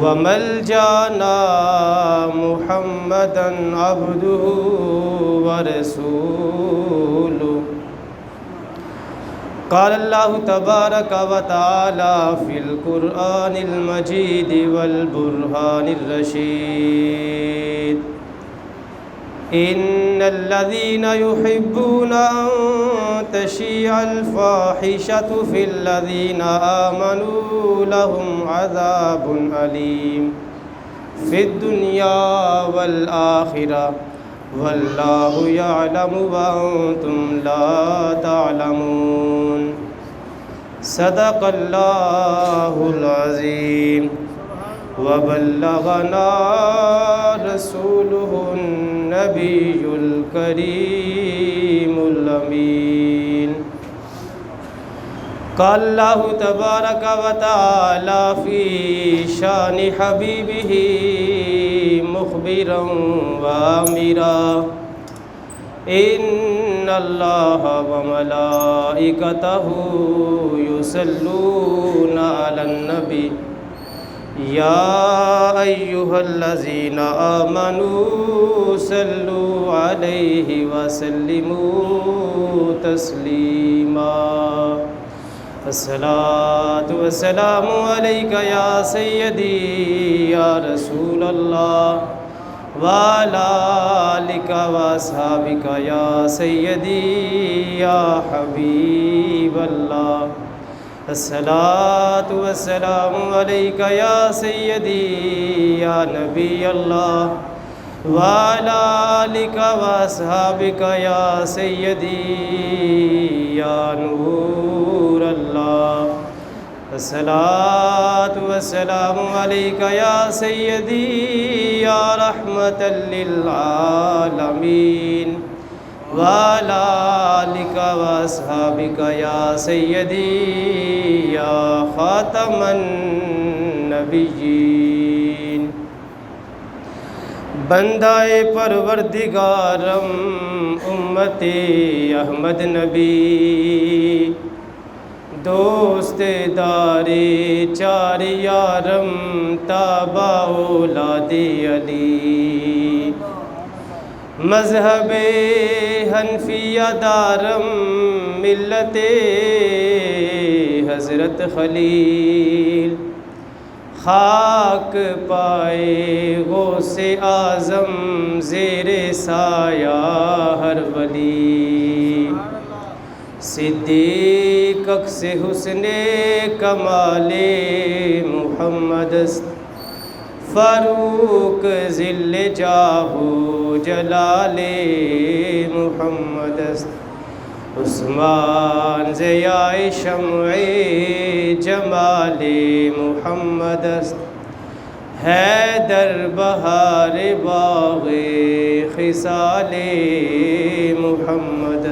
وملجانا محمدا عبده ورسوله قال الله تبارك وتعالى في القرآن المجيد والبرهان الرشيد إن الذين يحبون أن تشيع الفاحشة في الذين آمنوا لهم عذاب أليم في الدنيا والآخرة والله يعلم وأنتم لا تعلمون صدق الله العظيم وبلغنا رسوله النبي الكريم الأمين قال الله تبارك وتعالى في شان حبيبه مخبرا وآمرا إن الله وملائكته يصلون على النبي يا أيها الذين آمنوا صلوا عليه وسلموا تسليما الصلاة والسلام عليك يا سيدي يا رسول الله وعلى آلك وأصحابك يا سيدي يا حبيب الله الصلاة والسلام عليك يا سيدي يا نبي الله وعلى آلك وأصحابك يا سيدي يا نور الله الصلاة والسلام عليك يا سيدي يا رحمة للعالمين وعلى آلك وأصحابك يا سيدي يا خاتم النبيين بندہ پروردگارم امت احمد نبی دوست دار چار یارم تابع اولاد علی مذہب حنفیہ دارم ملت حضرت خلیل خاک پائے غوث اعظم زیر سایہ ہر ولی صدیق اکس حسن کمال محمد فاروق ذل جاہ جلال محمد عثمان ضیاء شمع جمال محمد حیدر بہار باغ خصال محمد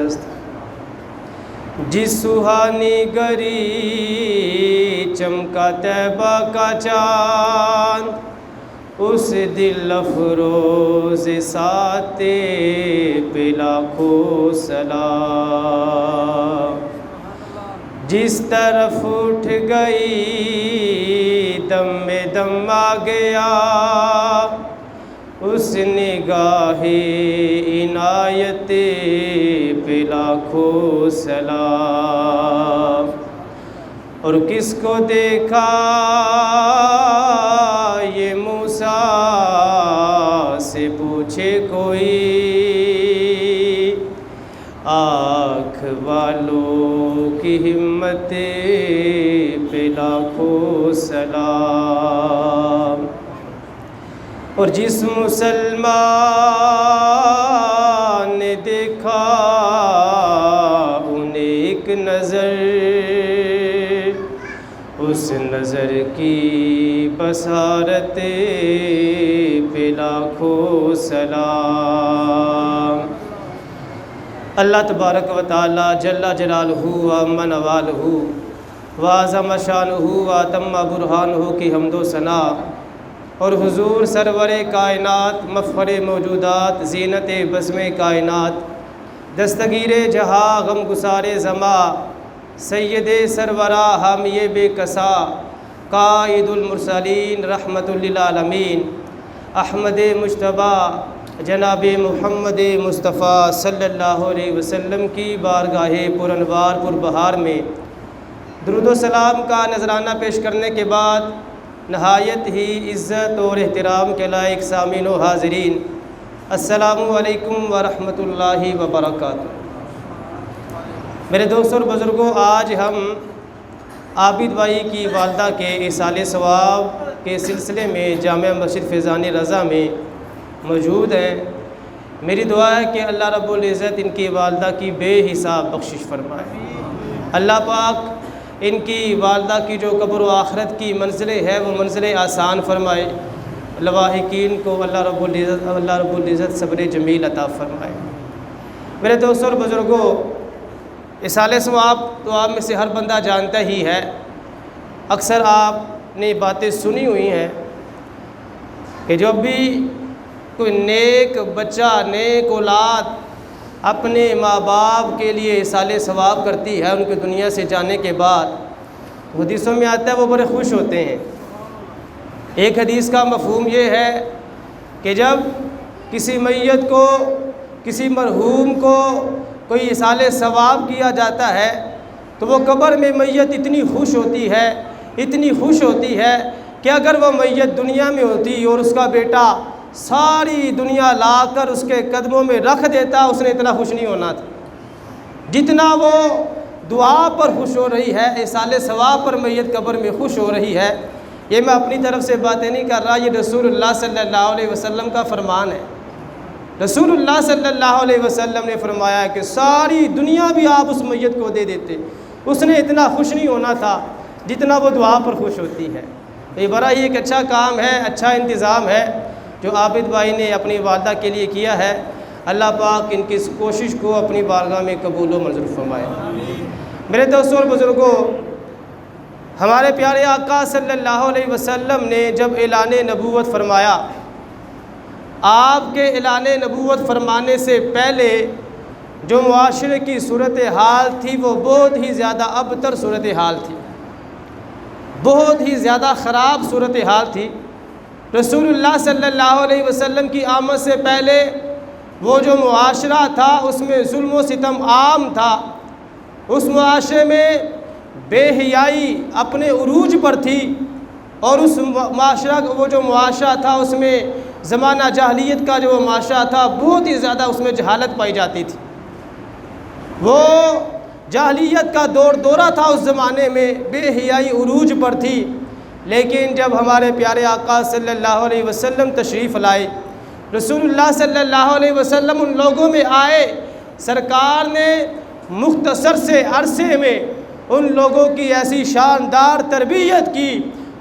جس سہانی گری چمکا طیبہ کا چاند اس دل افروز ساتھ پہ لاکھوں سلام جس طرف اٹھ گئی دم میں دم آ گیا اس نگاہ عنایت پہ لاکھوں سلام اور کس کو دیکھا یہ موسیٰ سے پوچھے کوئی آنکھ والوں کی ہمت پہ لاکھوں سلام اور جس مسلمان نے دیکھا انہیں ایک نظر اس نظر کی بصارت پہ لاکھوں سلام اللہ تبارک و تعالی جل جلالہ و عم نوالہ و اعظم شانہ و اتم برہانہ کی حمد و ثنا اور حضور سرور کائنات مفخر موجودات زینت بزم کائنات دستگیر جہاں غم گسار زماں سید سرورا حامی بے کسا قائد المرسلین رحمت للعالمین احمد مجتبیٰ جناب محمد مصطفیٰ صلی اللہ علیہ وسلم کی بارگاہ پرانوار پربہار میں درود و سلام کا نذرانہ پیش کرنے کے بعد نہایت ہی عزت اور احترام کے لائق سامعین و حاضرین، السلام علیکم ورحمۃ اللہ وبرکاتہ۔ میرے دوستوں اور بزرگوں، آج ہم عابد بھائی کی والدہ کے ایصال ثواب کے سلسلے میں جامع مسجد فیضان رضا میں موجود ہیں۔ میری دعا ہے کہ اللہ رب العزت ان کی والدہ کی بے حساب بخشش فرمائے۔ اللہ پاک ان کی والدہ کی جو قبر و آخرت کی منزلیں ہے وہ منزلیں آسان فرمائے۔ لواحقین کو اللہ رب العزت صبر جمیل عطا فرمائے۔ میرے دوستوں اور بزرگوں، ایصال ثواب تو آپ میں سے ہر بندہ جانتا ہی ہے۔ اکثر آپ نے باتیں سنی ہوئی ہیں کہ جب بھی کوئی نیک بچہ، نیک اولاد اپنے ماں باپ کے لیے ایصال ثواب کرتی ہے ان کے دنیا سے جانے کے بعد، حدیثوں میں آتا ہے وہ بڑے خوش ہوتے ہیں۔ ایک حدیث کا مفہوم یہ ہے کہ جب کسی میت کو، کسی مرحوم کو کوئی ایصال ثواب کیا جاتا ہے تو وہ قبر میں میت اتنی خوش ہوتی ہے، اتنی خوش ہوتی ہے کہ اگر وہ میت دنیا میں ہوتی اور اس کا بیٹا ساری دنیا لا کر اس کے قدموں میں رکھ دیتا، اس نے اتنا خوش نہیں ہونا تھا جتنا وہ دعا پر خوش ہو رہی ہے، ایصال ثواب پر میت قبر میں خوش ہو رہی ہے۔ یہ میں اپنی طرف سے باتیں نہیں کر رہا، یہ رسول اللہ صلی اللہ علیہ وسلم کا فرمان ہے۔ رسول اللہ صلی اللہ علیہ وسلم نے فرمایا کہ ساری دنیا بھی آپ اس میت کو دے دیتے، اس نے اتنا خوش نہیں ہونا تھا جتنا وہ دعا پر خوش ہوتی ہے۔ یہ بڑا ہی ایک اچھا کام ہے، اچھا انتظام ہے جو عابد بھائی نے اپنی والدہ کے لیے کیا ہے۔ اللہ پاک ان کی اس کوشش کو اپنی بارگاہ میں قبول و منظور فرمائے۔ میرے دوستوں اور بزرگوں، ہمارے پیارے آقا صلی اللہ علیہ وسلم نے جب اعلان نبوت فرمایا، آپ کے اعلان نبوت فرمانے سے پہلے جو معاشرے کی صورتحال تھی وہ بہت ہی زیادہ ابتر صورتحال تھی، بہت ہی زیادہ خراب صورتحال تھی۔ رسول اللہ صلی اللہ علیہ وسلم کی آمد سے پہلے وہ جو معاشرہ تھا اس میں ظلم و ستم عام تھا، اس معاشرے میں بے حیائی اپنے عروج پر تھی، اور اس معاشرہ وہ جو معاشرہ تھا اس میں زمانہ جاہلیت کا جو معاشرہ تھا بہت ہی زیادہ اس میں جہالت پائی جاتی تھی۔ وہ جاہلیت کا دورہ تھا اس زمانے میں، بے حیائی عروج پر تھی۔ لیکن جب ہمارے پیارے آقا صلی اللہ علیہ وسلم تشریف لائے، رسول اللہ صلی اللہ علیہ وسلم ان لوگوں میں آئے، سرکار نے مختصر سے عرصے میں ان لوگوں کی ایسی شاندار تربیت کی،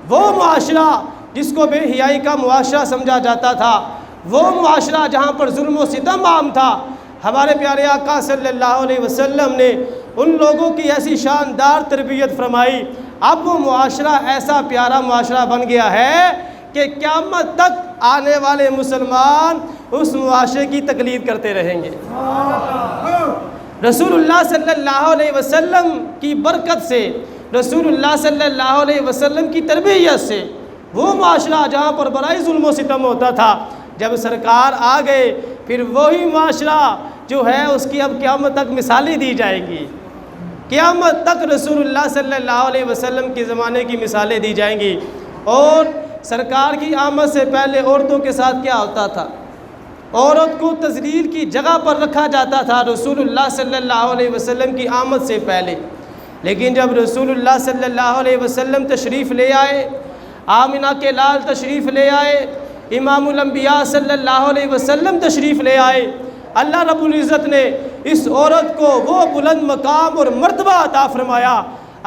وہ معاشرہ جس کو بے حیائی کا معاشرہ سمجھا جاتا تھا، وہ معاشرہ جہاں پر ظلم و ستم عام تھا، ہمارے پیارے آقا صلی اللہ علیہ وسلم نے ان لوگوں کی ایسی شاندار تربیت فرمائی۔ اب وہ معاشرہ ایسا پیارا معاشرہ بن گیا ہے کہ قیامت تک آنے والے مسلمان اس معاشرے کی تقلید کرتے رہیں گے۔ رسول اللہ صلی اللہ علیہ وسلم کی برکت سے، رسول اللہ صلی اللہ علیہ وسلم کی تربیت سے، وہ معاشرہ جہاں پر بڑا ظلم و ستم ہوتا تھا، جب سرکار آ گئے پھر وہی معاشرہ جو ہے اس کی اب قیامت تک مثالیں دی جائے گی۔ قیامت تک رسول اللہ صلی اللہ علیہ وسلم کے زمانے کی مثالیں دی جائیں گی۔ اور سرکار کی آمد سے پہلے عورتوں کے ساتھ کیا ہوتا تھا؟ عورت کو تذلیل کی جگہ پر رکھا جاتا تھا رسول اللہ صلی اللہ علیہ وسلم کی آمد سے پہلے۔ لیکن جب رسول اللہ صلی اللہ علیہ وسلم تشریف لے آئے، آمنہ کے لال تشریف لے آئے، امام الانبیاء صلی اللہ علیہ وسلم تشریف لے آئے، اللہ رب العزت نے اس عورت کو وہ بلند مقام اور مرتبہ عطا فرمایا۔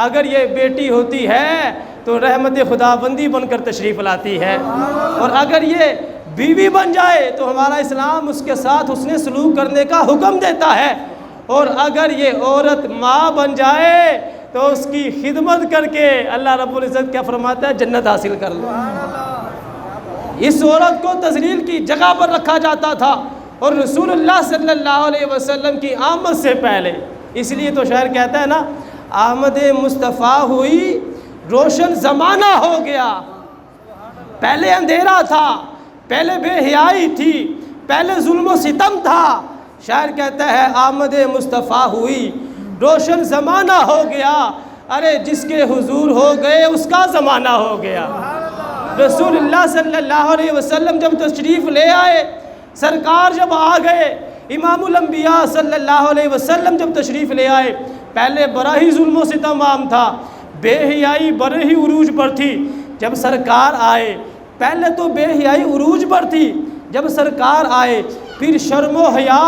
اگر یہ بیٹی ہوتی ہے تو رحمت خدا بندی بن کر تشریف لاتی ہے، اور اگر یہ بیوی بن جائے تو ہمارا اسلام اس کے ساتھ حسن سلوک کرنے کا حکم دیتا ہے، اور اگر یہ عورت ماں بن جائے تو اس کی خدمت کر کے اللہ رب العزت کیا فرماتا ہے؟ جنت حاصل کر لو۔ اس عورت کو تذلیل کی جگہ پر رکھا جاتا تھا، اور رسول اللہ صلی اللہ علیہ وسلم کی آمد سے پہلے، اس لیے تو شاعر کہتا ہے نا، آمد مصطفیٰ ہوئی روشن زمانہ ہو گیا۔ پہلے اندھیرا تھا، پہلے بے حیائی تھی، پہلے ظلم و ستم تھا۔ شاعر کہتا ہے آمد مصطفیٰ ہوئی، روشن زمانہ ہو گیا۔ ارے جس کے حضور ہو گئے اس کا زمانہ ہو گیا۔ رسول اللہ صلی اللہ علیہ وسلم جب تشریف لے آئے، سرکار جب آ گئے، امام الانبیاء صلی اللہ علیہ وسلم جب تشریف لے آئے، پہلے بڑا ہی ظلم و ستم عام تھا، بے حیائی بڑے ہی عروج پر تھی۔ جب سرکار آئے، پہلے تو بے حیائی عروج پر تھی، جب سرکار آئے پھر شرم و حیا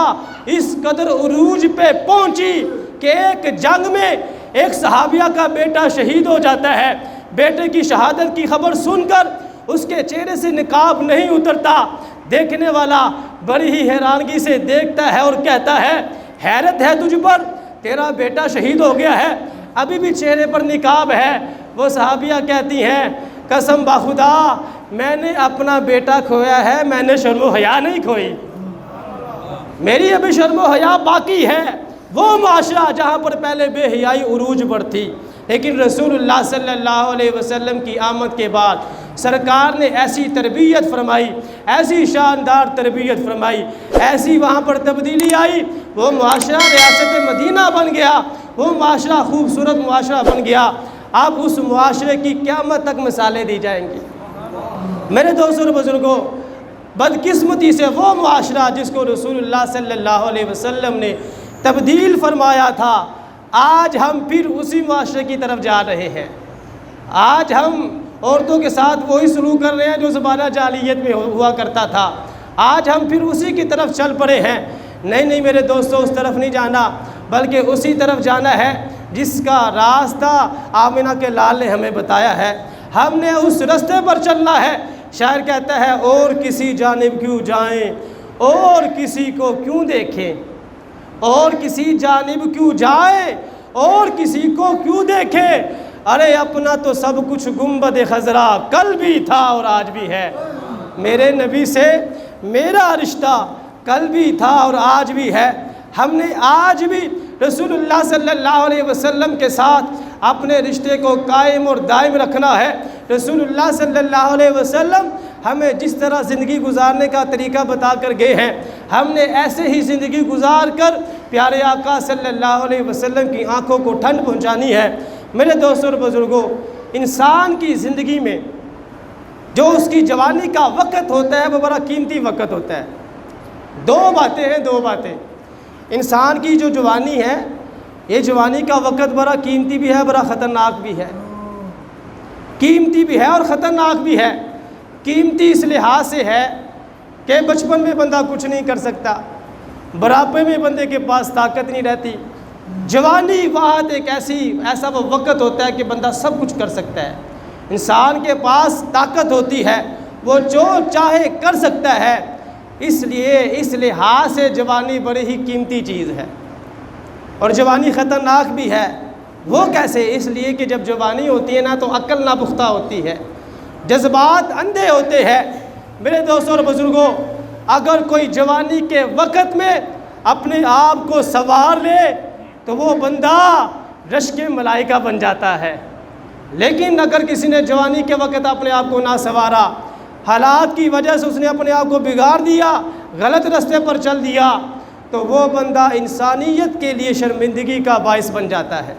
اس قدر عروج پہ پہنچی کہ ایک جنگ میں ایک صحابیہ کا بیٹا شہید ہو جاتا ہے۔ بیٹے کی شہادت کی خبر سن کر اس کے چہرے سے نقاب نہیں اترتا۔ دیکھنے والا بڑی ہی حیرانگی سے دیکھتا ہے اور کہتا ہے حیرت ہے تجھ پر، تیرا بیٹا شہید ہو گیا ہے، ابھی بھی چہرے پر نقاب ہے۔ وہ صحابیہ کہتی ہیں قسم بخدا میں نے اپنا بیٹا کھویا ہے، میں نے شرم و حیا نہیں کھوئی، میری ابھی شرم و حیا باقی ہے۔ وہ معاشرہ جہاں پر پہلے بے حیائی عروج پر تھی، لیکن رسول اللہ صلی اللہ علیہ وسلم کی آمد کے بعد سرکار نے ایسی تربیت فرمائی، ایسی شاندار تربیت فرمائی، ایسی وہاں پر تبدیلی آئی، وہ معاشرہ ریاست مدینہ بن گیا، وہ معاشرہ خوبصورت معاشرہ بن گیا۔ اب اس معاشرے کی قیامت تک مثالیں دی جائیں گی۔ میرے دوستوں اور بزرگوں، بدقسمتی سے وہ معاشرہ جس کو رسول اللہ صلی اللہ علیہ وسلم نے تبدیل فرمایا تھا، آج ہم پھر اسی معاشرے کی طرف جا رہے ہیں۔ آج ہم عورتوں کے ساتھ وہی سلوک کر رہے ہیں جو زمانہ جاہلیت میں ہوا کرتا تھا، آج ہم پھر اسی کی طرف چل پڑے ہیں۔ نہیں میرے دوستوں، اس طرف نہیں جانا، بلکہ اسی طرف جانا ہے جس کا راستہ آمنہ کے لال نے ہمیں بتایا ہے، ہم نے اس راستے پر چلنا ہے۔ شاعر کہتا ہے اور کسی جانب کیوں جائیں، اور کسی کو کیوں دیکھیں، اور کسی جانب کیوں جائیں، اور کسی کو کیوں دیکھیں، ارے اپنا تو سب کچھ گنبد خضرا کل بھی تھا اور آج بھی ہے۔ میرے نبی سے میرا رشتہ کل بھی تھا اور آج بھی ہے۔ ہم نے آج بھی رسول اللہ صلی اللہ علیہ وسلم کے ساتھ اپنے رشتے کو قائم اور دائم رکھنا ہے۔ رسول اللہ صلی اللہ علیہ وسلم ہمیں جس طرح زندگی گزارنے کا طریقہ بتا کر گئے ہیں، ہم نے ایسے ہی زندگی گزار کر پیارے آقا صلی اللہ علیہ وسلم کی آنکھوں کو ٹھنڈ پہنچانی ہے۔ میرے دوستوں اور بزرگوں، انسان کی زندگی میں جو اس کی جوانی کا وقت ہوتا ہے وہ بڑا قیمتی وقت ہوتا ہے۔ دو باتیں انسان کی جو جوانی ہے، یہ جوانی کا وقت بڑا قیمتی بھی ہے، بڑا خطرناک بھی ہے، قیمتی بھی ہے اور خطرناک بھی ہے۔ قیمتی اس لحاظ سے ہے کہ بچپن میں بندہ کچھ نہیں کر سکتا، بڑھاپے میں بندے کے پاس طاقت نہیں رہتی۔ جوانی وقت ایک ایسا وہ وقت ہوتا ہے کہ بندہ سب کچھ کر سکتا ہے، انسان کے پاس طاقت ہوتی ہے، وہ جو چاہے کر سکتا ہے۔ اس لیے اس لحاظ سے جوانی بڑی ہی قیمتی چیز ہے، اور جوانی خطرناک بھی ہے۔ وہ کیسے؟ اس لیے کہ جب جوانی ہوتی ہے نا تو عقل ناپختہ ہوتی ہے، جذبات اندھے ہوتے ہیں۔ میرے دوستوں اور بزرگوں، اگر کوئی جوانی کے وقت میں اپنے آپ کو سنوار لے تو وہ بندہ رشک ملائکہ بن جاتا ہے، لیکن اگر کسی نے جوانی کے وقت اپنے آپ کو نہ سنوارا، حالات کی وجہ سے اس نے اپنے آپ کو بگاڑ دیا، غلط راستے پر چل دیا، تو وہ بندہ انسانیت کے لیے شرمندگی کا باعث بن جاتا ہے۔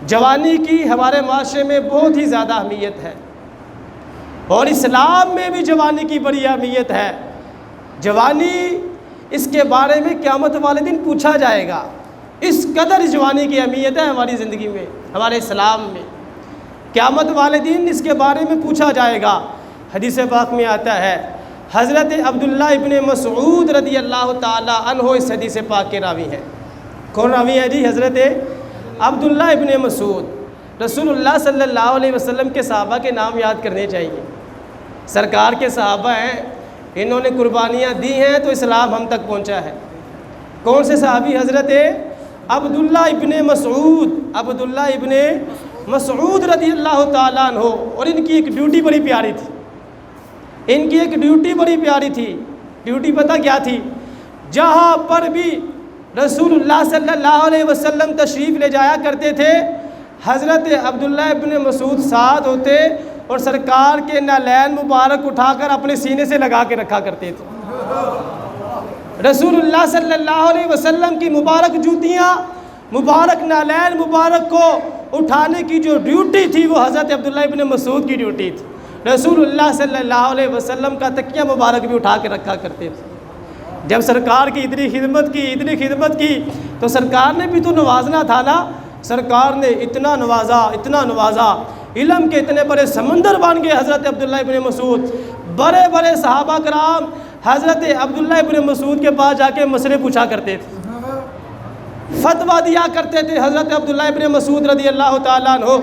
جوانی کی ہمارے معاشرے میں بہت ہی زیادہ اہمیت ہے، اور اسلام میں بھی جوانی کی بڑی اہمیت ہے۔ جوانی، اس کے بارے میں قیامت والے دن پوچھا جائے گا، اس قدر جوانی کی اہمیت ہے ہماری زندگی میں، ہمارے اسلام میں۔ قیامت والے دن اس کے بارے میں پوچھا جائے گا۔ حدیث پاک میں آتا ہے، حضرت عبداللہ ابن مسعود رضی اللہ تعالی عنہ اس حدیث پاک کے راوی ہیں۔ کون راوی ہے جی؟ حضرت عبداللہ ابن مسعود۔ رسول اللہ صلی اللہ علیہ وسلم کے صحابہ کے نام یاد کرنے چاہیے، سرکار کے صحابہ ہیں، انہوں نے قربانیاں دی ہیں تو اسلام ہم تک پہنچا ہے۔ کون سے صحابی؟ حضرت عبداللہ ابن مسعود، عبداللہ ابن مسعود رضی اللہ تعالیٰ عنہ۔ اور ان کی ایک ڈیوٹی بڑی پیاری تھی، ان کی ایک ڈیوٹی بڑی پیاری تھی۔ ڈیوٹی پتہ کیا تھی؟ جہاں پر بھی رسول اللہ صلی اللہ علیہ وسلم تشریف لے جایا کرتے تھے، حضرت عبداللہ ابن مسعود ساتھ ہوتے اور سرکار کے نالین مبارک اٹھا کر اپنے سینے سے لگا کے رکھا کرتے تھے۔ رسول اللہ صلی اللہ علیہ وسلم کی مبارک جوتیاں، مبارک نالین مبارک کو اٹھانے کی جو ڈیوٹی تھی وہ حضرت عبداللہ ابن مسعود کی ڈیوٹی تھی۔ رسول اللہ صلی اللہ علیہ وسلم کا تکیہ مبارک بھی اٹھا کے رکھا کرتے تھے۔ جب سرکار کی اتنی خدمت کی تو سرکار نے بھی تو نوازنا تھا نا۔ سرکار نے اتنا نوازا، علم کے اتنے بڑے سمندر بن گئے حضرت عبداللہ ابن مسعود۔ بڑے بڑے صحابہ کرام حضرت عبداللہ ابن مسعود کے پاس جا کے مسئلے پوچھا کرتے تھے، فتویٰ دیا کرتے تھے حضرت عبداللہ ابن مسعود رضی اللہ تعالیٰ عنہ۔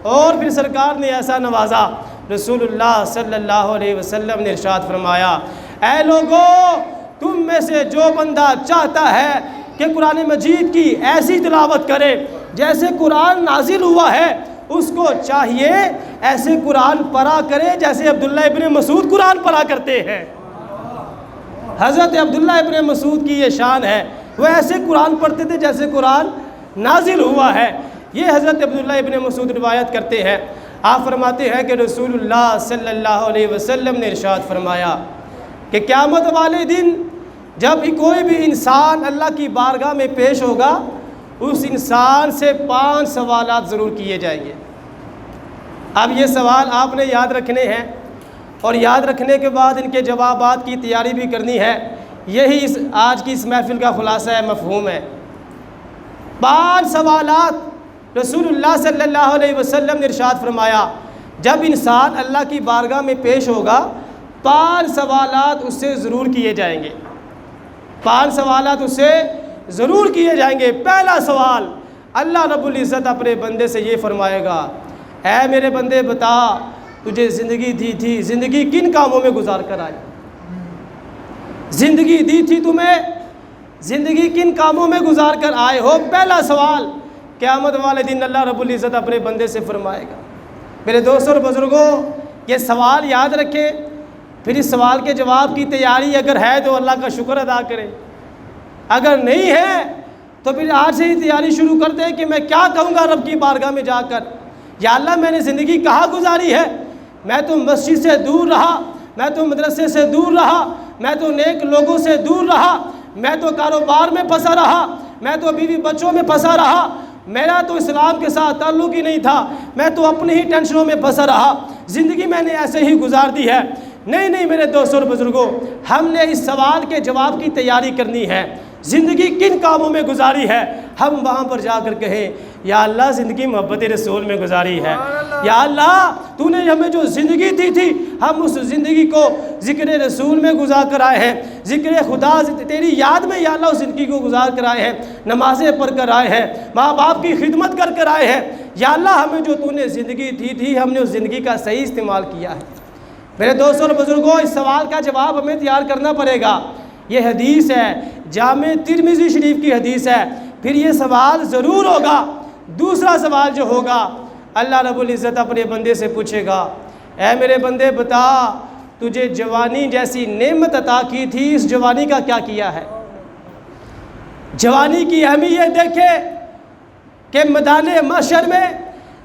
اور پھر سرکار نے ایسا نوازا، رسول اللہ صلی اللہ علیہ وسلم نے ارشاد فرمایا، اے لوگو، تم میں سے جو بندہ چاہتا ہے کہ قرآن مجید کی ایسی تلاوت کرے جیسے قرآن نازل ہوا ہے، اس کو چاہیے ایسے قرآن پڑھا کرے جیسے عبداللہ ابن مسعود قرآن پڑھا کرتے ہیں۔ حضرت عبداللہ ابن مسعود کی یہ شان ہے، وہ ایسے قرآن پڑھتے تھے جیسے قرآن نازل ہوا ہے۔ یہ حضرت عبداللہ ابن مسعود روایت کرتے ہیں۔ آپ فرماتے ہیں کہ رسول اللہ صلی اللہ علیہ وسلم نے ارشاد فرمایا کہ قیامت والے دن جب کوئی بھی انسان اللہ کی بارگاہ میں پیش ہوگا، اس انسان سے 5 سوالات ضرور کیے جائیں گے۔ اب یہ سوال آپ نے یاد رکھنے ہیں، اور یاد رکھنے کے بعد ان کے جوابات کی تیاری بھی کرنی ہے۔ یہی آج کی اس محفل کا خلاصہ ہے، مفہوم ہے۔ 5 سوالات رسول اللہ صلی اللہ علیہ وسلم نے ارشاد فرمایا، جب انسان اللہ کی بارگاہ میں پیش ہوگا 5 سوالات اس سے ضرور کیے جائیں گے۔ 5 سوالات اس سے ضرور کیے جائیں گے۔ پہلا سوال، اللہ رب العزت اپنے بندے سے یہ فرمائے گا، اے میرے بندے بتا، تجھے زندگی دی تھی، زندگی کن کاموں میں گزار کر آئے؟ زندگی دی تھی تمہیں، زندگی کن کاموں میں گزار کر آئے ہو؟ پہلا سوال قیامت والے دن اللہ رب العزت اپنے بندے سے فرمائے گا۔ میرے دوستوں اور بزرگوں، یہ سوال یاد رکھیں، پھر اس سوال کے جواب کی تیاری اگر ہے تو اللہ کا شکر ادا کریں، اگر نہیں ہے تو پھر آج سے ہی تیاری شروع کر دیں کہ میں کیا کہوں گا رب کی بارگاہ میں جا کر۔ یا اللہ، میں نے زندگی کہاں گزاری ہے؟ میں تو مسجد سے دور رہا، میں تو مدرسے سے دور رہا، میں تو نیک لوگوں سے دور رہا، میں تو کاروبار میں پھنسا رہا، میں تو بیوی بچوں میں پھنسا رہا، میرا تو اسلام کے ساتھ تعلق ہی نہیں تھا، میں تو اپنی ہی ٹینشنوں میں پھنسا رہا، زندگی میں نے ایسے ہی گزار دی ہے۔ نہیں میرے دوستوں اور بزرگوں، ہم نے اس سوال کے جواب کی تیاری کرنی ہے۔ زندگی کن کاموں میں گزاری ہے، ہم وہاں پر جا کر کہیں، یا اللہ زندگی محبت رسول میں گزاری ہے، یا اللہ تو نے ہمیں جو زندگی دی تھی ہم اس زندگی کو ذکر رسول میں گزار کر آئے ہیں، ذکر خدا تیری یاد میں یا اللہ اس زندگی کو گزار کر آئے ہیں، نمازیں پڑھ کر آئے ہیں، ماں باپ کی خدمت کر آئے ہیں۔ یا اللہ ہمیں جو تو نے زندگی دی تھی ہم نے اس زندگی کا صحیح استعمال کیا ہے۔ میرے دوستوں اور بزرگوں، اس سوال کا جواب ہمیں تیار کرنا پڑے گا۔ یہ حدیث ہے، جامع ترمذی شریف کی حدیث ہے، پھر یہ سوال ضرور ہوگا۔ دوسرا سوال جو ہوگا، اللہ رب العزت اپنے بندے سے پوچھے گا، اے میرے بندے بتا، تجھے جوانی جیسی نعمت عطا کی تھی، اس جوانی کا کیا کیا ہے؟ جوانی کی اہمیت دیکھے کہ میدان محشر میں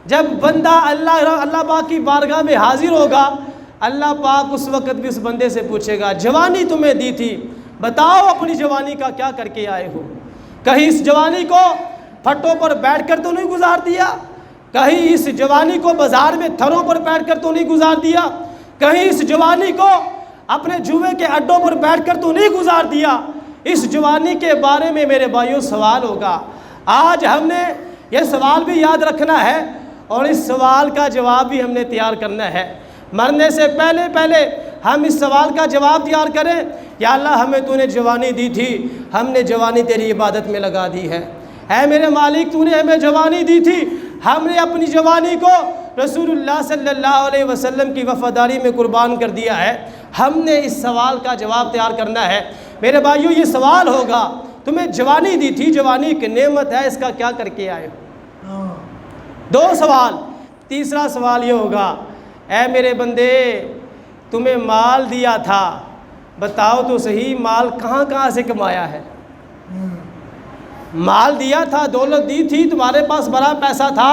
جب بندہ اللہ پاک کی بارگاہ میں حاضر ہوگا، اللہ پاک اس وقت بھی اس بندے سے پوچھے گا، جوانی تمہیں دی تھی، بتاؤ اپنی جوانی کا کیا کر کے آئے ہو؟ کہیں اس جوانی کو پھٹوں پر بیٹھ کر تو نہیں گزار دیا؟ کہیں اس جوانی کو بازار میں تھروں پر بیٹھ کر تو نہیں گزار دیا؟ کہیں اس جوانی کو اپنے جوئے کے اڈوں پر بیٹھ کر تو نہیں گزار دیا؟ اس جوانی کے بارے میں میرے بھائیوں سوال ہوگا۔ آج ہم نے یہ سوال بھی یاد رکھنا ہے اور اس سوال کا جواب بھی ہم نے تیار کرنا ہے۔ مرنے سے پہلے ہم اس سوال کا جواب تیار کریں، یا اللہ ہمیں تو نے جوانی دی تھی، ہم نے جوانی تیری عبادت میں لگا دی ہے۔ اے میرے مالک، تو نے ہمیں جوانی دی تھی، ہم نے اپنی جوانی کو رسول اللہ صلی اللہ علیہ وسلم کی وفاداری میں قربان کر دیا ہے۔ ہم نے اس سوال کا جواب تیار کرنا ہے۔ میرے بھائیوں، یہ سوال ہوگا، تمہیں جوانی دی تھی، جوانی کی نعمت ہے، اس کا کیا کر کے آئے ہو؟ 2 سوال۔ تیسرا سوال یہ ہوگا، اے میرے بندے، تمہیں مال دیا تھا، بتاؤ تو صحیح مال کہاں سے کمایا ہے؟ مال دیا تھا، دولت دی تھی، تمہارے پاس بڑا پیسہ تھا،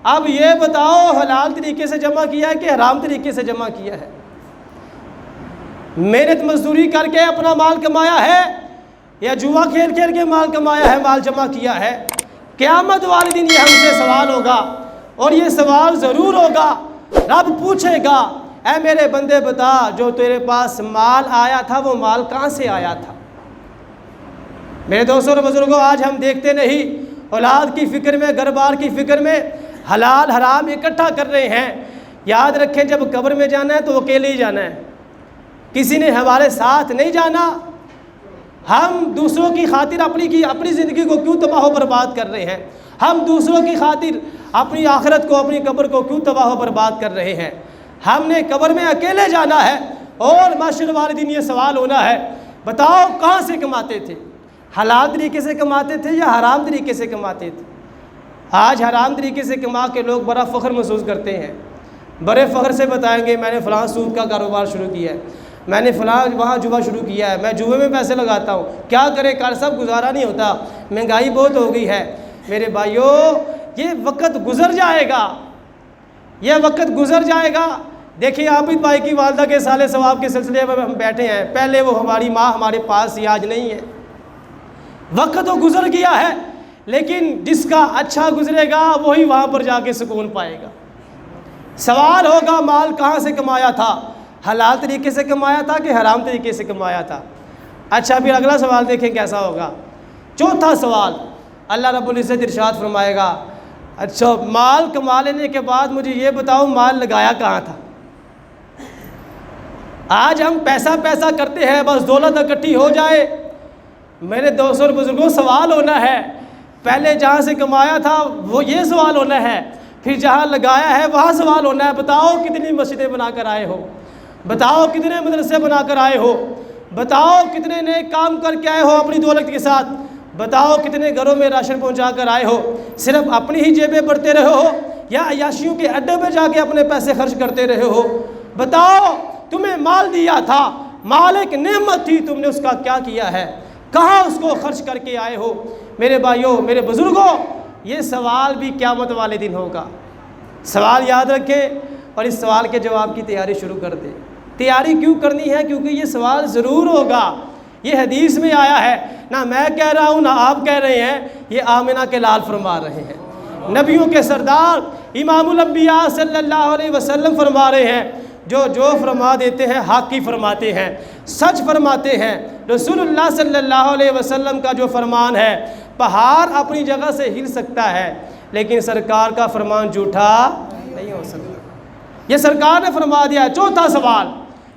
اب یہ بتاؤ حلال طریقے سے جمع کیا ہے کہ حرام طریقے سے جمع کیا ہے؟ محنت مزدوری کر کے اپنا مال کمایا ہے یا جوا کھیل کھیل کے مال کمایا ہے، مال جمع کیا ہے؟ قیامت والے دن یہ ہم سے سوال ہوگا، اور یہ سوال ضرور ہوگا۔ رب پوچھے گا اے میرے بندے بتا، جو تیرے پاس مال آیا تھا وہ مال کہاں سے آیا تھا؟ میرے دوستوں اور بزرگوں، آج ہم دیکھتے نہیں، اولاد کی فکر میں، گھر بار کی فکر میں حلال حرام اکٹھا کر رہے ہیں۔ یاد رکھیں جب قبر میں جانا ہے تو اکیلے ہی جانا ہے، کسی نے ہمارے ساتھ نہیں جانا۔ ہم دوسروں کی خاطر اپنی زندگی کو کیوں تباہ و برباد کر رہے ہیں؟ ہم دوسروں کی خاطر اپنی آخرت کو، اپنی قبر کو کیوں تباہ و برباد کر رہے ہیں؟ ہم نے قبر میں اکیلے جانا ہے، اور معاشر والے دن یہ سوال ہونا ہے، بتاؤ کہاں سے کماتے تھے؟ حلال طریقے سے کماتے تھے یا حرام طریقے سے کماتے تھے؟ آج حرام طریقے سے کما کے لوگ بڑا فخر محسوس کرتے ہیں، بڑے فخر سے بتائیں گے میں نے فلاں سود کا کاروبار شروع کیا ہے، میں نے فلاں وہاں جوا شروع کیا ہے، میں جوے میں پیسے لگاتا ہوں، کیا کرے کار سب گزارا نہیں ہوتا، مہنگائی بہت ہو گئی ہے۔ میرے بھائیوں، یہ وقت گزر جائے گا، یہ وقت گزر جائے گا۔ دیکھیں عابد بھائی کی والدہ کے سال ثواب کے سلسلے میں ہم بیٹھے ہیں، پہلے وہ ہماری ماں ہمارے پاس ہی، آج نہیں ہے۔ وقت تو گزر گیا ہے، لیکن جس کا اچھا گزرے گا وہی وہاں پر جا کے سکون پائے گا۔ سوال ہوگا مال کہاں سے کمایا تھا؟ حلال طریقے سے کمایا تھا کہ حرام طریقے سے کمایا تھا؟ اچھا پھر اگلا سوال دیکھیں کیسا ہوگا۔ چوتھا سوال، اللہ رب العزت ارشاد فرمائے گا، اچھا مال کما لینے کے بعد مجھے یہ بتاؤ مال لگایا کہاں تھا؟ آج ہم پیسہ کرتے ہیں، بس دولت اکٹھی ہو جائے۔ میرے دوستوں اور بزرگوں، سوال ہونا ہے، پہلے جہاں سے کمایا تھا وہ یہ سوال ہونا ہے، پھر جہاں لگایا ہے وہاں سوال ہونا ہے۔ بتاؤ کتنی مسجدیں بنا کر آئے ہو، بتاؤ کتنے مدرسے بنا کر آئے ہو، بتاؤ کتنے نئے کام کر کے آئے ہو اپنی دولت کے ساتھ، بتاؤ کتنے گھروں میں راشن پہنچا کر آئے ہو۔ صرف اپنی ہی جیبیں بڑھتے رہے ہو یا عیاشیوں کے اڈے پہ جا کے اپنے پیسے خرچ کرتے رہے ہو؟ بتاؤ تمہیں مال دیا تھا، مال ایک نعمت تھی، تم نے اس کا کیا کیا ہے؟ کہاں اس کو خرچ کر کے آئے ہو؟ میرے بھائیوں، میرے بزرگوں، یہ سوال بھی قیامت والے دن ہوگا۔ سوال یاد رکھیں اور اس سوال کے جواب کی تیاری شروع کر دیں۔ تیاری کیوں کرنی ہے؟ کیونکہ یہ سوال ضرور ہوگا۔ یہ حدیث میں آیا ہے، نہ میں کہہ رہا ہوں نہ آپ کہہ رہے ہیں، یہ آمنہ کے لال فرما رہے ہیں، نبیوں کے سردار امام الانبیاء صلی اللہ علیہ وسلم فرما رہے ہیں۔ جو فرما دیتے ہیں حق ہی فرماتے ہیں، سچ فرماتے ہیں۔ رسول اللہ صلی اللہ علیہ وسلم کا جو فرمان ہے، پہاڑ اپنی جگہ سے ہل سکتا ہے لیکن سرکار کا فرمان جھوٹا نہیں ہو سکتا۔ یہ سرکار نے فرما دیا ہے۔ چوتھا سوال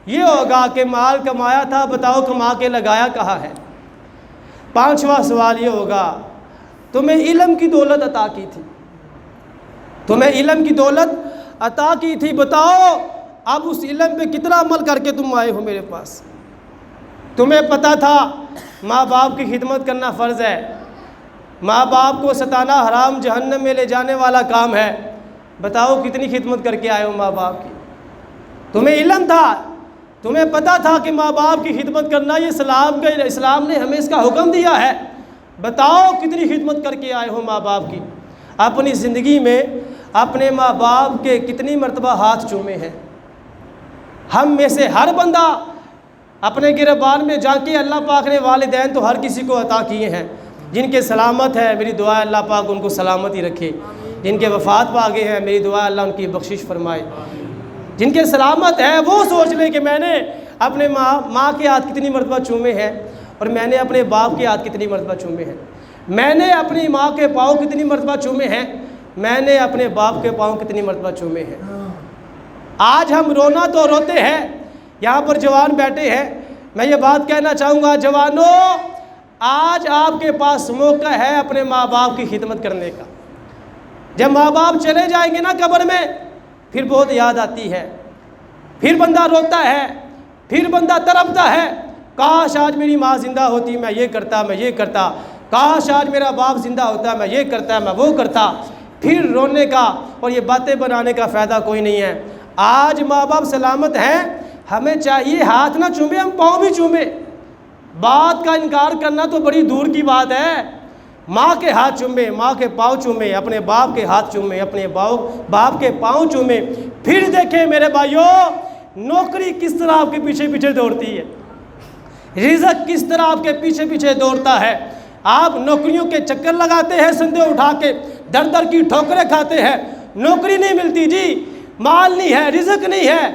یہ ہوگا کہ مال کمایا تھا، بتاؤ کما کے لگایا کہاں ہے؟ پانچواں سوال یہ ہوگا، تمہیں علم کی دولت عطا کی تھی، تمہیں علم کی دولت عطا کی تھی، بتاؤ اب اس علم پہ کتنا عمل کر کے تم آئے ہو میرے پاس؟ تمہیں پتہ تھا ماں باپ کی خدمت کرنا فرض ہے، ماں باپ کو ستانا حرام جہنم میں لے جانے والا کام ہے، بتاؤ کتنی خدمت کر کے آئے ہو ماں باپ کی؟ تمہیں علم تھا، تمہیں پتہ تھا کہ ماں باپ کی خدمت کرنا یہ اسلام نے ہمیں اس کا حکم دیا ہے، بتاؤ کتنی خدمت کر کے آئے ہو ماں باپ کی؟ اپنی زندگی میں اپنے ماں باپ کے کتنی مرتبہ ہاتھ چومے ہیں؟ ہم میں سے ہر بندہ اپنے گربان میں جا کے اللہ پاک نے والدین تو ہر کسی کو عطا کیے ہیں، جن کے سلامت ہے میری دعا ہے اللہ پاک ان کو سلامتی رکھے، جن کے وفات پا گئے ہیں میری دعا ہے اللہ ان کی بخشش فرمائے۔ جن کے سلامت ہے وہ سوچ لیں کہ میں نے اپنے ماں کے ہاتھ کتنی مرتبہ چومے ہیں اور میں نے اپنے باپ کے ہاتھ کتنی مرتبہ چومے ہیں، میں نے اپنی ماں کے پاؤں کتنی مرتبہ چومے ہیں، میں نے اپنے باپ کے پاؤں کتنی مرتبہ چومے ہیں۔ آج ہم رونا تو روتے ہیں، یہاں پر جوان بیٹھے ہیں، میں یہ بات کہنا چاہوں گا جوانوں، آج آپ کے پاس موقع ہے اپنے ماں باپ کی خدمت کرنے کا۔ جب ماں باپ چلے جائیں گے نا قبر میں، پھر بہت یاد آتی ہے، پھر بندہ روتا ہے، پھر بندہ تڑپتا ہے، کاش آج میری ماں زندہ ہوتی، میں یہ کرتا، کاش آج میرا باپ زندہ ہوتا، میں یہ کرتا، میں وہ کرتا۔ پھر رونے کا اور یہ باتیں بنانے کا فائدہ کوئی نہیں ہے۔ آج ماں باپ سلامت ہیں، ہمیں چاہیے ہاتھ نہ چومے، ہم پاؤں بھی چومے۔ بات کا انکار کرنا تو بڑی دور کی بات ہے، ماں کے ہاتھ چومے، ماں کے پاؤں چومے، اپنے باپ کے ہاتھ چومے، اپنے باپ کے پاؤں چومے، پھر دیکھیں میرے بھائیوں نوکری کس طرح آپ کے پیچھے پیچھے دوڑتی ہے، رزق کس طرح آپ کے پیچھے پیچھے دوڑتا ہے۔ آپ نوکریوں کے چکر لگاتے ہیں سندے اٹھا کے، در در کی ٹھوکریں کھاتے ہیں، نوکری نہیں ملتی جی، مال نہیں ہے، رزق نہیں ہے۔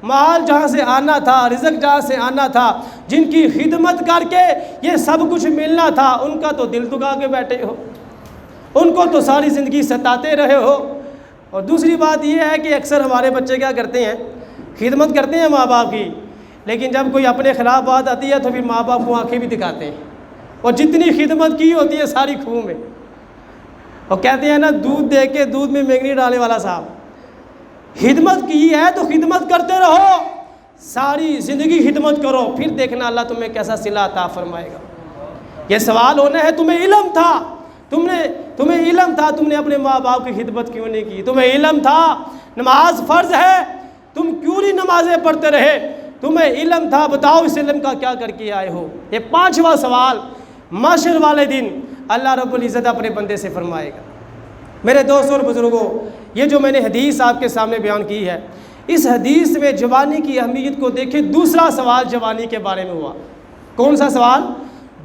مال جہاں سے آنا تھا، رزق جہاں سے آنا تھا، جن کی خدمت کر کے یہ سب کچھ ملنا تھا، ان کا تو دل دکھا کے بیٹھے ہو، ان کو تو ساری زندگی ستاتے رہے ہو۔ اور دوسری بات یہ ہے کہ اکثر ہمارے بچے کیا کرتے ہیں، خدمت کرتے ہیں ماں باپ کی، لیکن جب کوئی اپنے خلاف بات آتی ہے تو پھر ماں باپ کو آنکھیں بھی دکھاتے ہیں، اور جتنی خدمت کی ہوتی ہے ساری خوں میں۔ اور کہتے ہیں نا دودھ دے کے دودھ میں مینگنی ڈالنے والا صاحب، خدمت کی ہے تو خدمت کرتے رہو، ساری زندگی خدمت کرو، پھر دیکھنا اللہ تمہیں کیسا صلہ عطا فرمائے گا۔ یہ سوال ہونا ہے تمہیں علم تھا، تمہیں علم تھا، تم نے اپنے ماں باپ کی خدمت کیوں نہیں کی؟ تمہیں علم تھا نماز فرض ہے، تم کیوں نہیں نمازیں پڑھتے رہے؟ تمہیں علم تھا، بتاؤ اس علم کا کیا کر کے آئے ہو؟ یہ 5واں سوال محشر والے دن اللہ رب العزت اپنے بندے سے فرمائے گا۔ میرے دوستوں اور بزرگوں، یہ جو میں نے حدیث آپ کے سامنے بیان کی ہے، اس حدیث میں جوانی کی اہمیت کو دیکھیں۔ دوسرا سوال جوانی کے بارے میں ہوا، کون سا سوال؟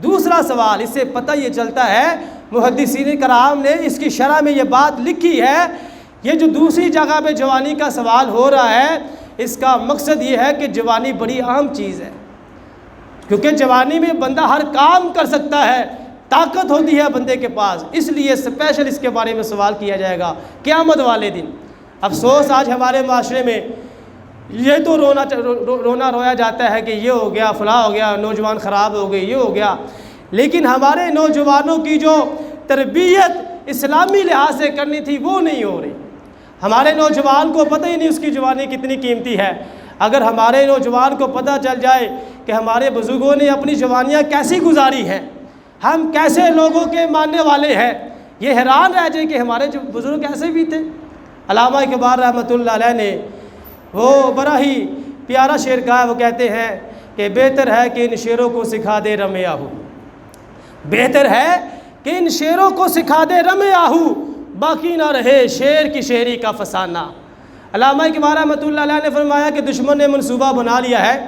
دوسرا سوال۔ اس سے پتہ یہ چلتا ہے محدثین کرام نے اس کی شرح میں یہ بات لکھی ہے، یہ جو دوسری جگہ پہ جوانی کا سوال ہو رہا ہے، اس کا مقصد یہ ہے کہ جوانی بڑی اہم چیز ہے، کیونکہ جوانی میں بندہ ہر کام کر سکتا ہے، طاقت ہوتی ہے بندے کے پاس، اس لیے اسپیشل اس کے بارے میں سوال کیا جائے گا قیامت والے دن۔ افسوس آج ہمارے معاشرے میں یہ تو رونا رویا جاتا ہے کہ یہ ہو گیا، فلاں ہو گیا، نوجوان خراب ہو گئے، یہ ہو گیا، لیکن ہمارے نوجوانوں کی جو تربیت اسلامی لحاظ سے کرنی تھی وہ نہیں ہو رہی۔ ہمارے نوجوان کو پتہ ہی نہیں اس کی جوانی کتنی قیمتی ہے۔ اگر ہمارے نوجوان کو پتہ چل جائے کہ ہمارے بزرگوں نے اپنی جوانیاں کیسی گزاری ہیں، ہم کیسے لوگوں کے ماننے والے ہیں، یہ حیران رہ جائے کہ ہمارے جو بزرگ ایسے بھی تھے۔ علامہ اقبال رحمۃ اللہ علیہ نے وہ بڑا ہی پیارا شعر کہا ہے، وہ کہتے ہیں کہ بہتر ہے کہ ان شعروں کو سکھا دے رم آہو، بہتر ہے کہ ان شعروں کو سکھا دے رم آہو، باقی نہ رہے شعر کی شعری کا فسانہ۔ علامہ اقبال رحمۃ اللہ علیہ نے فرمایا کہ دشمن نے منصوبہ بنا لیا ہے،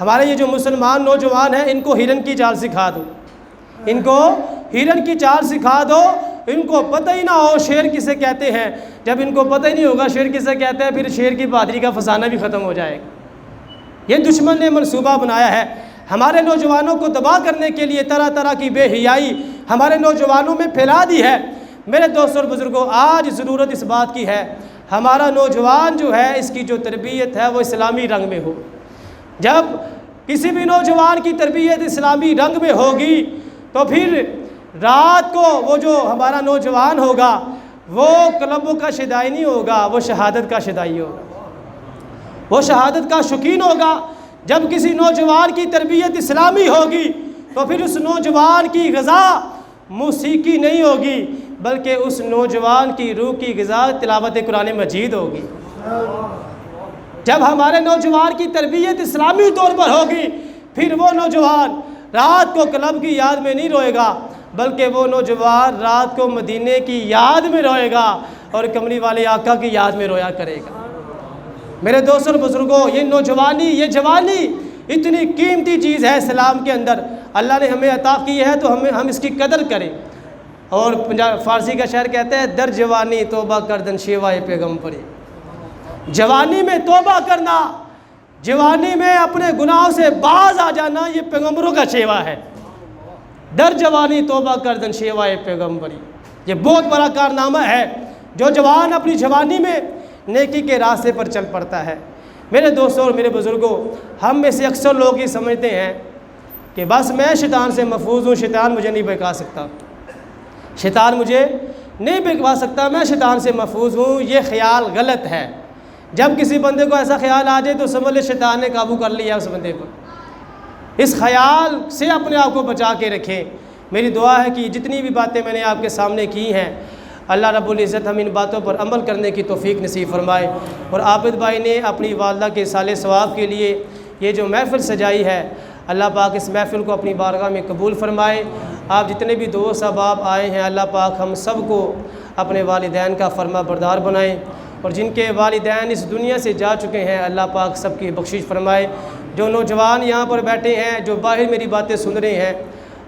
ہمارے یہ جو مسلمان نوجوان ہیں ان کو ہرن کی چال سکھا دو، ان کو ہرن کی چال سکھا دو، ان کو پتہ ہی نہ ہو شعر کسے کہتے ہیں۔ جب ان کو پتہ ہی نہیں ہوگا شعر کسے کہتے ہیں، پھر شعر کی بہادری کا فسانہ بھی ختم ہو جائے گا۔ یہ دشمن نے منصوبہ بنایا ہے ہمارے نوجوانوں کو تباہ کرنے کے لیے، طرح طرح کی بے حیائی ہمارے نوجوانوں میں پھیلا دی ہے۔ میرے دوستوں اور بزرگوں، آج ضرورت اس بات کی ہے ہمارا نوجوان جو ہے اس کی جو تربیت ہے وہ اسلامی رنگ میں ہو۔ جب کسی بھی نوجوان کی تربیت اسلامی رنگ میں ہوگی تو پھر رات کو وہ جو ہمارا نوجوان ہوگا وہ کلبوں کا شدائی نہیں ہوگا، وہ شہادت کا شدائی ہوگا، وہ شہادت کا شوقین ہوگا۔ جب کسی نوجوان کی تربیت اسلامی ہوگی تو پھر اس نوجوان کی غذا موسیقی نہیں ہوگی، بلکہ اس نوجوان کی روح کی غذا تلاوت قرآن مجید ہوگی۔ جب ہمارے نوجوان کی تربیت اسلامی طور پر ہوگی پھر وہ نوجوان رات کو کلب کی یاد میں نہیں روئے گا، بلکہ وہ نوجوان رات کو مدینے کی یاد میں روئے گا اور کملی والے آقا کی یاد میں رویا کرے گا۔ میرے دوستوں بزرگوں، یہ نوجوانی، یہ جوانی اتنی قیمتی چیز ہے اسلام کے اندر، اللہ نے ہمیں عطا کی ہے تو ہم اس کی قدر کریں۔ اور فارسی کا شعر کہتا ہے در جوانی توبہ کردن شیوائے پیغمبری، جوانی میں توبہ کرنا، جوانی میں اپنے گناہوں سے باز آ جانا، یہ پیغمبروں کا شیوا ہے۔ در جوانی توبہ کردن شیوائے پیغمبری، یہ بہت بڑا کارنامہ ہے جو جوان اپنی جوانی میں نیکی کے راستے پر چل پڑتا ہے۔ میرے دوستوں اور میرے بزرگوں، ہم میں سے اکثر لوگ یہ سمجھتے ہیں کہ بس میں شیطان سے محفوظ ہوں، شیطان مجھے نہیں بہکا سکتا، شیطان مجھے نہیں بہکا سکتا، میں شیطان سے محفوظ ہوں۔ یہ خیال غلط ہے۔ جب کسی بندے کو ایسا خیال آ جائے تو سمجھ لے شیطان نے قابو کر لیا اس بندے پر۔ اس خیال سے اپنے آپ کو بچا کے رکھیں۔ میری دعا ہے کہ جتنی بھی باتیں میں نے آپ کے سامنے کی ہیں، اللہ رب العزت ہم ان باتوں پر عمل کرنے کی توفیق نصیب فرمائے۔ اور عابد بھائی نے اپنی والدہ کے سال ثواب کے لیے یہ جو محفل سجائی ہے، اللہ پاک اس محفل کو اپنی بارگاہ میں قبول فرمائے۔ آپ جتنے بھی دوست احباب آئے ہیں اللہ پاک ہم سب کو اپنے والدین کا فرما بردار بنائیں، اور جن کے والدین اس دنیا سے جا چکے ہیں اللہ پاک سب کی بخشش فرمائے۔ جو نوجوان یہاں پر بیٹھے ہیں، جو باہر میری باتیں سن رہے ہیں،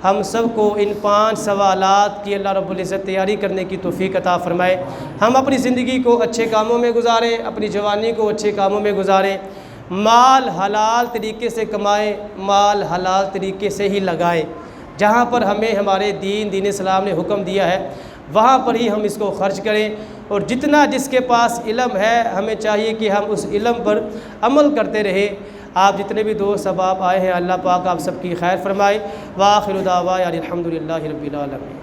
ہم سب کو ان 5 سوالات کی اللہ رب العزت تیاری کرنے کی توفیق عطا فرمائے۔ ہم اپنی زندگی کو اچھے کاموں میں گزاریں، اپنی جوانی کو اچھے کاموں میں گزاریں، مال حلال طریقے سے کمائیں، مال حلال طریقے سے ہی لگائیں۔ جہاں پر ہمیں ہمارے دین اسلام نے حکم دیا ہے وہاں پر ہی ہم اس کو خرچ کریں، اور جتنا جس کے پاس علم ہے ہمیں چاہیے کہ ہم اس علم پر عمل کرتے رہیں۔ آپ جتنے بھی دوست احباب آئے ہیں اللہ پاک آپ سب کی خیر فرمائے۔ وآخر دعوانا الحمد للہ رب العالمین۔